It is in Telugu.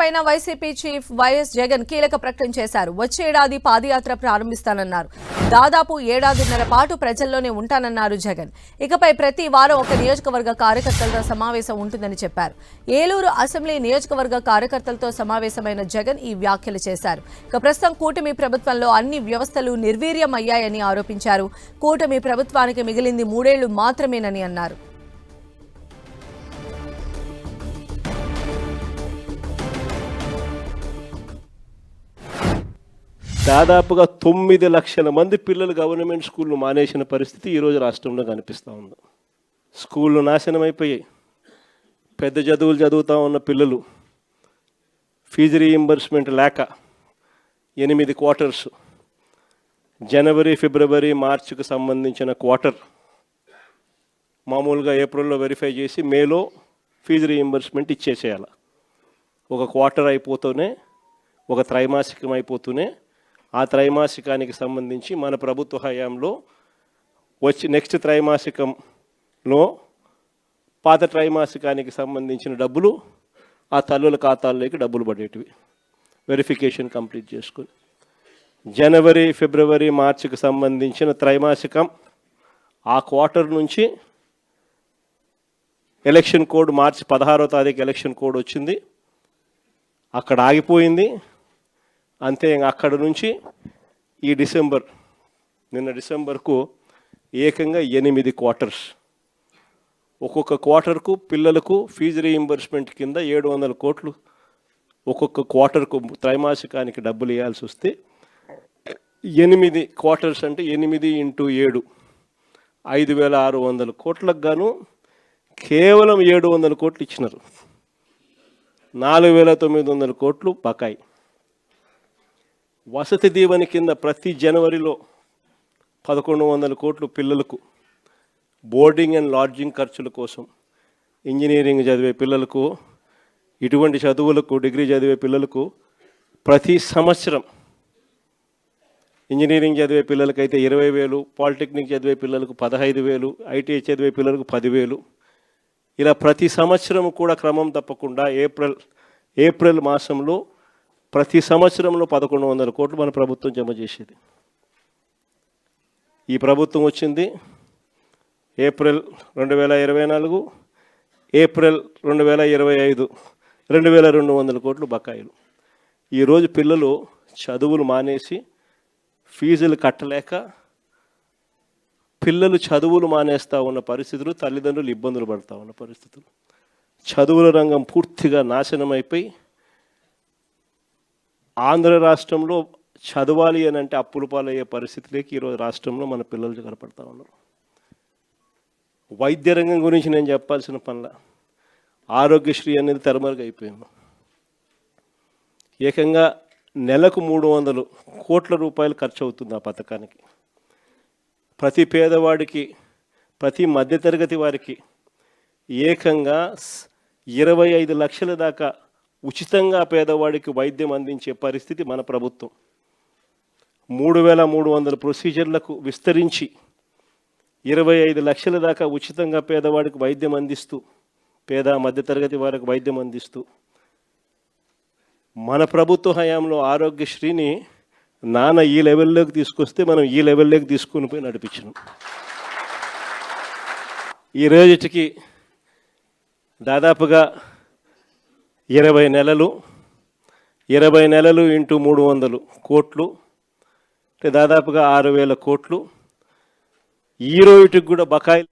పైన వైసీపీ చీఫ్ వైఎస్ జగన్ కీలక ప్రకటన చేశారు. వచ్చే ఏడాది పాదయాత్ర ప్రారంభిస్తానన్నారు. దాదాపు ఏడాదిన్నర పాటు ప్రజల్లోనే ఉంటానన్నారు జగన్. ఇకపై ప్రతి వారం ఒక నియోజకవర్గ కార్యకర్తలతో సమావేశం ఉంటుందని చెప్పారు. ఏలూరు అసెంబ్లీ నియోజకవర్గ కార్యకర్తలతో సమావేశమైన జగన్ ఈ వ్యాఖ్యలు చేశారు. ఇక ప్రస్తుతం కూటమి ప్రభుత్వంలో అన్ని వ్యవస్థలు నిర్వీర్యం అయ్యాయని ఆరోపించారు. కూటమి ప్రభుత్వానికి మిగిలింది 3 ఏళ్లు మాత్రమేనని అన్నారు. దాదాపుగా 9 లక్షల మంది పిల్లలు గవర్నమెంట్ స్కూళ్ళు మానేసిన పరిస్థితి ఈరోజు రాష్ట్రంలో కనిపిస్తూ ఉంది. స్కూళ్ళు నాశనం అయిపోయాయి. పెద్ద చదువులు చదువుతూ ఉన్న పిల్లలు ఫీజు రీయింబర్స్మెంట్ లేక 8 క్వార్టర్స్, జనవరి, ఫిబ్రవరి, మార్చికి సంబంధించిన క్వార్టర్ మామూలుగా ఏప్రిల్లో వెరిఫై చేసి మేలో ఫీజు రీయింబర్స్మెంట్ ఇచ్చేసేయాలి. ఒక క్వార్టర్ అయిపోతూనే, ఒక త్రైమాసికం అయిపోతూనే ఆ త్రైమాసికానికి సంబంధించి మన ప్రభుత్వ హయాంలో నెక్స్ట్ త్రైమాసికంలో పాత త్రైమాసికానికి సంబంధించిన డబ్బులు ఆ తల్లుల ఖాతాల్లోకి డబ్బులు పడేటివి వెరిఫికేషన్ కంప్లీట్ చేసుకుని. జనవరి, ఫిబ్రవరి, మార్చికి సంబంధించిన త్రైమాసికం ఆ క్వార్టర్ నుంచి ఎలక్షన్ కోడ్ మార్చి 16వ తారీఖు ఎలక్షన్ కోడ్ వచ్చింది, అక్కడ ఆగిపోయింది. అంతే. అక్కడ నుంచి ఈ నిన్న డిసెంబర్కు ఏకంగా 8 క్వార్టర్స్. ఒక్కొక్క క్వార్టర్కు పిల్లలకు ఫీజు రీయింబర్స్మెంట్ కింద 700 కోట్లు ఒక్కొక్క క్వార్టర్కు త్రైమాసికానికి డబ్బులు ఇవ్వాల్సి వస్తే 8 క్వార్టర్స్ అంటే 8 × 7 5,600 కోట్లకు గాను కేవలం 700 కోట్లు ఇచ్చినారు. 4,900 కోట్లు బకాయి. వసతి దీవెన కింద ప్రతి జనవరిలో 1,100 కోట్లు పిల్లలకు బోర్డింగ్ అండ్ లాడ్జింగ్ ఖర్చుల కోసం, ఇంజనీరింగ్ చదివే పిల్లలకు, ఇటువంటి చదువులకు, డిగ్రీ చదివే పిల్లలకు ప్రతి సంవత్సరం, ఇంజనీరింగ్ చదివే పిల్లలకైతే 20,000, పాలిటెక్నిక్ చదివే పిల్లలకు 15,000, ఐటీఐ చదివే పిల్లలకు 10,000, ఇలా ప్రతి సంవత్సరం కూడా క్రమం తప్పకుండా ఏప్రిల్ మాసంలో ప్రతి సంవత్సరంలో 1,100 కోట్లు మన ప్రభుత్వం జమ చేసేది. ఈ ప్రభుత్వం వచ్చింది ఏప్రిల్ 2024, ఏప్రిల్ 2025 2,200 కోట్లు బకాయిలు. ఈరోజు పిల్లలు చదువులు మానేసి ఫీజులు కట్టలేక పిల్లలు చదువులు మానేస్తూ ఉన్న పరిస్థితులు, తల్లిదండ్రులు ఇబ్బందులు పడుతూ ఉన్న పరిస్థితులు, చదువుల రంగం పూర్తిగా నాశనం అయిపోయి ఆంధ్ర రాష్ట్రంలో చదవాలి అని అంటే అప్పులు పాలయ్యే పరిస్థితిలోకి ఈరోజు రాష్ట్రంలో మన పిల్లలు కనపడతా ఉన్నారు. వైద్య రంగం గురించి నేను చెప్పాల్సిన పనుల, ఆరోగ్యశ్రీ అనేది తెరమరుగైపోయింది. ఏకంగా నెలకు 300 కోట్ల రూపాయలు ఖర్చు అవుతుంది ఆ పథకానికి. ప్రతి పేదవాడికి, ప్రతి మధ్యతరగతి వారికి ఏకంగా 25 లక్షల దాకా ఉచితంగా పేదవాడికి వైద్యం అందించే పరిస్థితి మన ప్రభుత్వం. 3,300 ప్రొసీజర్లకు విస్తరించి 25 లక్షల దాకా ఉచితంగా పేదవాడికి వైద్యం అందిస్తూ, పేద మధ్యతరగతి వారికి వైద్యం అందిస్తూ మన ప్రభుత్వ హయాంలో ఆరోగ్యశ్రీని నాన్న ఈ లెవెల్లోకి తీసుకొస్తే మనం ఈ లెవెల్లోకి తీసుకుని పోయి నడిపించినాం. ఈ రోజుకి దాదాపుగా 20 నెలలు × 300 కోట్లు అంటే దాదాపుగా 6,000 కోట్లు ఈ రోజుకి కూడా బకాయిలు